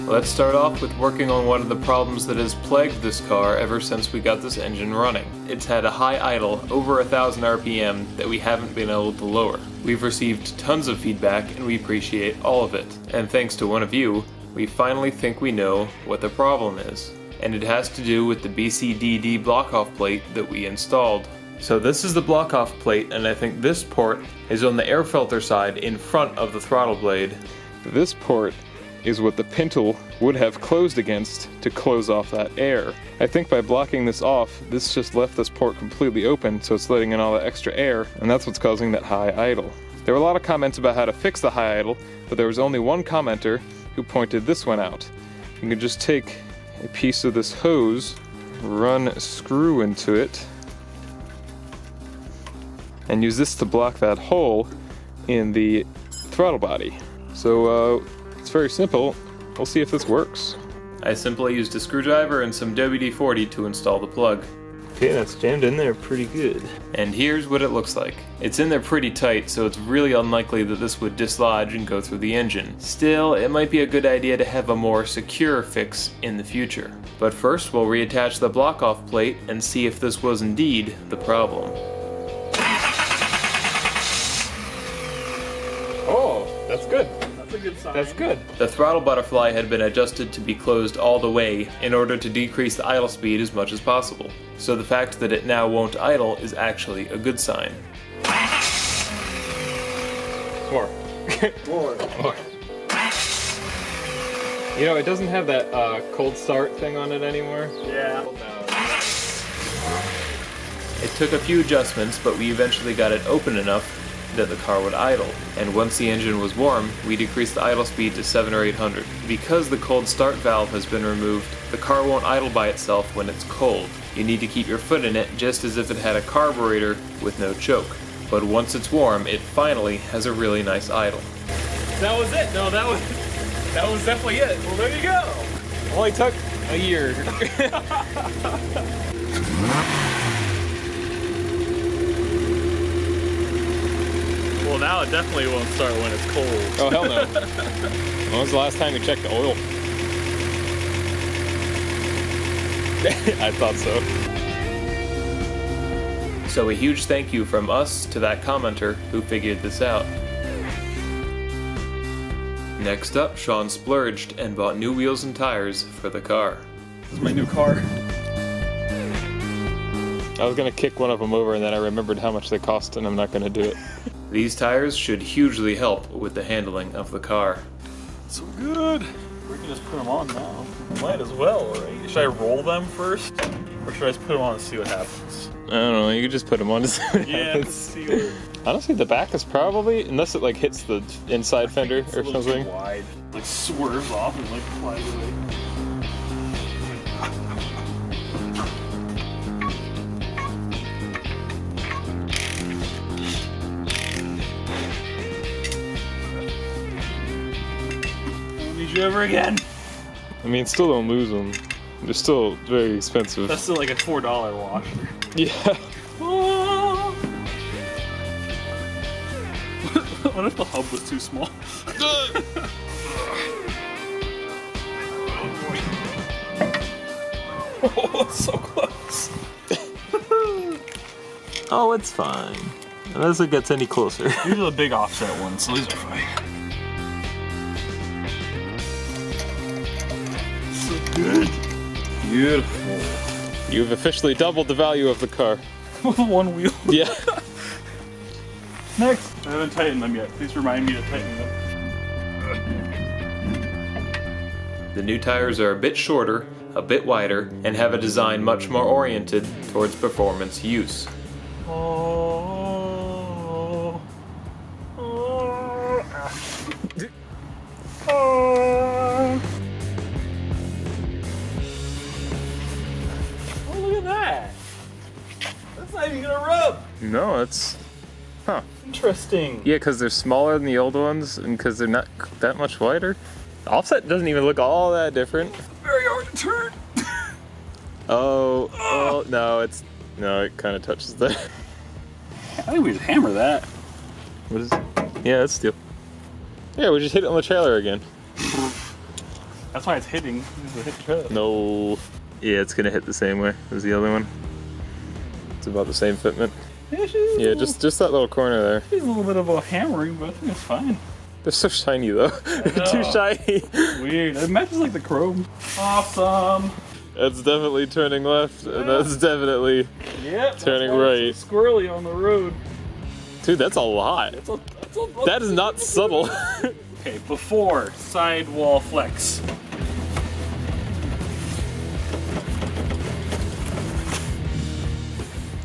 Let's start off with working on one of the problems that has plagued this car ever since we got this engine running. It's had a high idle, over 1000 RPM, that we haven't been able to lower. We've received tons of feedback and we appreciate all of it. And thanks to one of you, we finally think we know what the problem is. And it has to do with the BCDD block-off plate that we installed. So this is the block-off plate, and I think this port is on the air filter side in front of the throttle blade. This port is what the pintle would have closed against to close off that air. I think by blocking this off, this just left this port completely open, so it's letting in all the extra air, and that's what's causing that high idle. There were a lot of comments about how to fix the high idle, but there was only one commenter who pointed this one out. You can just take a piece of this hose, run a screw into it, and use this to block that hole in the throttle body. So it's very simple. We'll see if this works. I simply used a screwdriver and some WD-40 to install the plug. Okay, that's jammed in there pretty good. And here's what it looks like. It's in there pretty tight, so it's really unlikely that this would dislodge and go through the engine. Still, it might be a good idea to have a more secure fix in the future. But first, we'll reattach the block-off plate and see if this was indeed the problem. Oh, that's good. That's a good sign. That's good. The throttle butterfly had been adjusted to be closed all the way in order to decrease the idle speed as much as possible. So the fact that it now won't idle is actually a good sign. More. More. You know, it doesn't have that cold start thing on it anymore. Yeah. It took a few adjustments, but we eventually got it open enough that the car would idle, and once the engine was warm, we decreased the idle speed to 700 or 800. Because the cold start valve has been removed, the car won't idle by itself when it's cold. You need to keep your foot in it just as if it had a carburetor with no choke. But once it's warm, it finally has a really nice idle. That was it. No, that was definitely it. Well, there you go. Only took a year. Well, now it definitely won't start when it's cold. Oh, hell no. When was the last time you checked the oil? I thought so. So a huge thank you from us to that commenter who figured this out. Next up, Sean splurged and bought new wheels and tires for the car. This is my new car. I was gonna kick one of them over and then I remembered how much they cost and I'm not gonna do it. These tires should hugely help with the handling of the car. So good. We can just put them on now. Might as well, right? Should I roll them first? Or should I just put them on and see what happens? I don't know, you could just put them on to see what happens. See what... Honestly, the back is probably, unless it like hits the inside fender or something. Too wide. Like swerves off and like flies away. Ever again. I mean, still don't lose them. They're still very expensive. That's still like a $4 washer. Yeah. Oh. What if the hub was too small? Oh, that's so close. Oh, it's fine. Unless it gets any closer. These are the big offset ones, so these are fine. Good. Beautiful. You've officially doubled the value of the car. With one wheel. Yeah. Next. I haven't tightened them yet. Please remind me to tighten them. The new tires are a bit shorter, a bit wider, and have a design much more oriented towards performance use. Oh. Oh. Oh. Look at that! That's not even gonna rub! No, it's... Huh. Interesting. Yeah, because they're smaller than the old ones, and because they're not that much wider. The offset doesn't even look all that different. It's very hard to turn! Oh, no, it's... No, it kind of touches that. I think we just hammer that. What is it? Yeah, that's steel. Yeah, we just hit it on the trailer again. That's why it's hitting. No. Yeah, it's gonna hit the same way as the other one. It's about the same fitment. Yeah, just that little corner there. There's a little bit of a hammering, but I think it's fine. They're so shiny though. They're too shiny. Weird. It matches like the chrome. Awesome. That's definitely turning left, and that's definitely turning right. Squirrely on the road. Dude, that's a lot. That is not subtle. Okay, before sidewall flex.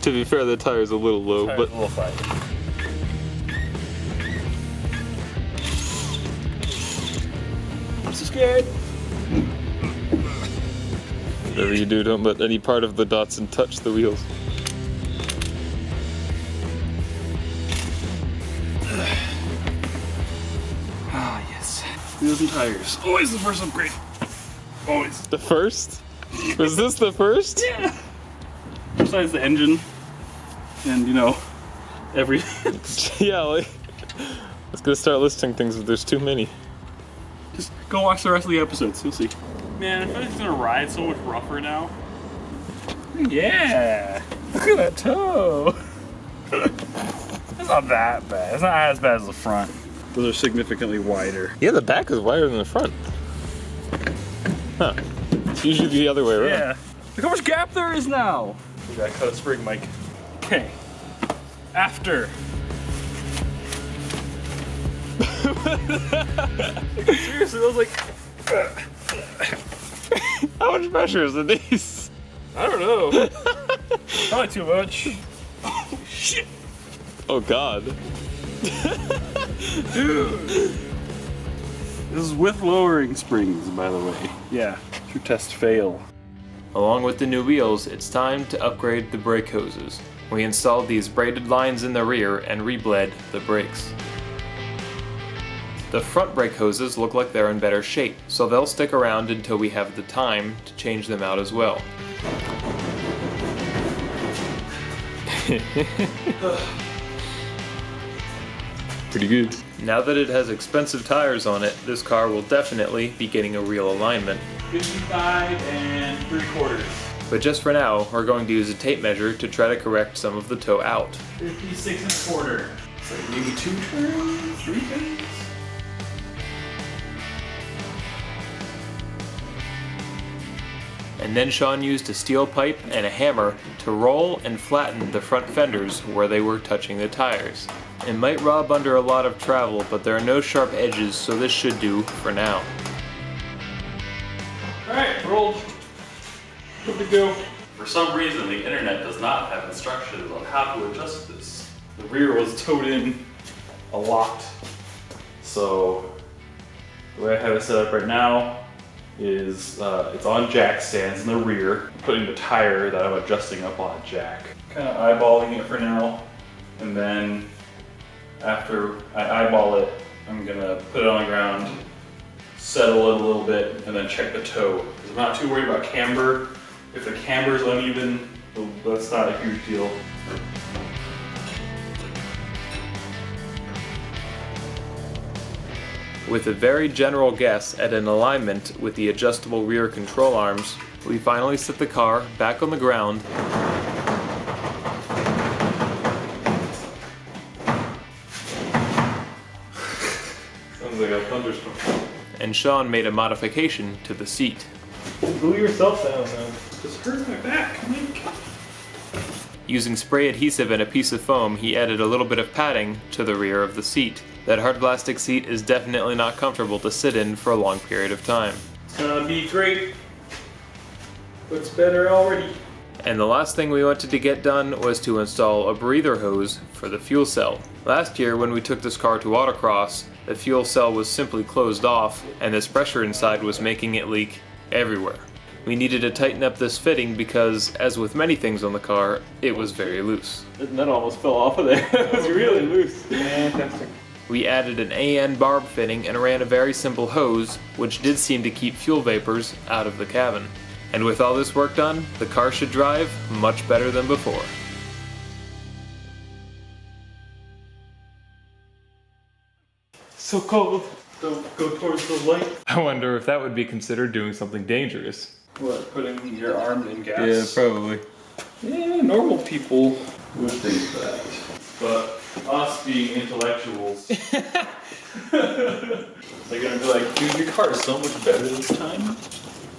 To be fair, the tire's a little low, but a little flat. I'm so scared. whatever you do, don't let any part of the Datsun touch the wheels. Ah, yes. Wheels and tires. Always the first upgrade. Always. The first? Was this the first? Yeah. Besides the engine and, you know, everything. Yeah, like, I was gonna start listing things, but there's too many. Just go watch the rest of the episodes, you'll see. Man, I feel like it's gonna ride so much rougher now. Yeah! Look at that toe! It's not that bad. It's not as bad as the front. Those are significantly wider. Yeah, the back is wider than the front. Huh. It's usually the other way around. Yeah. Look how much gap there is now! We gotta cut a spring, Mike. Okay. After. Seriously, that was like... How much pressure is in these? I don't know. Probably too much. Oh, shit. Oh, God. Dude. This is with lowering springs, by the way. Yeah. True test fail. Along with the new wheels, it's time to upgrade the brake hoses. We installed these braided lines in the rear and rebled the brakes. The front brake hoses look like they're in better shape, so they'll stick around until we have the time to change them out as well. Pretty good. Now that it has expensive tires on it, this car will definitely be getting a real alignment. 55 3/4. But just for now, we're going to use a tape measure to try to correct some of the toe out. 56 1/4. It's like maybe 2 turns, 3 turns. And then Sean used a steel pipe and a hammer to roll and flatten the front fenders where they were touching the tires. It might rub under a lot of travel, but there are no sharp edges, so this should do for now. Alright, rolled. Good to go. For some reason, the internet does not have instructions on how to adjust this. The rear was towed in a lot. So, the way I have it set up right now is it's on jack stands in the rear, putting the tire that I'm adjusting up on a jack. Kind of eyeballing it for now, and then after I eyeball it, I'm gonna put it on the ground, settle it a little bit, and then check the toe. Because I'm not too worried about camber. If the camber is uneven, that's not a huge deal. With a very general guess at an alignment with the adjustable rear control arms, we finally set the car back on the ground Sounds like a thunderstorm. and Sean made a modification to the seat. Glue yourself down, man. Just hurt my back, Mike. Using spray adhesive and a piece of foam, he added a little bit of padding to the rear of the seat. That hard plastic seat is definitely not comfortable to sit in for a long period of time. It's gonna be great. Looks better already. And the last thing we wanted to get done was to install a breather hose for the fuel cell. Last year when we took this car to autocross, the fuel cell was simply closed off and this pressure inside was making it leak everywhere. We needed to tighten up this fitting because, as with many things on the car, it was very loose. That almost fell off of there. It was really loose. Fantastic. We added an AN barb fitting and ran a very simple hose, which did seem to keep fuel vapors out of the cabin. And with all this work done, the car should drive much better than before. So cold. Don't go towards the light. I wonder if that would be considered doing something dangerous. What, putting your arm in gas? Probably. Yeah, normal people would think that. But us being intellectuals, they're gonna be like, dude, your car is so much better this time.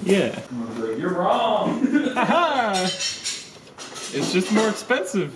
Yeah. And we'll be like, you're wrong. Haha! It's just more expensive.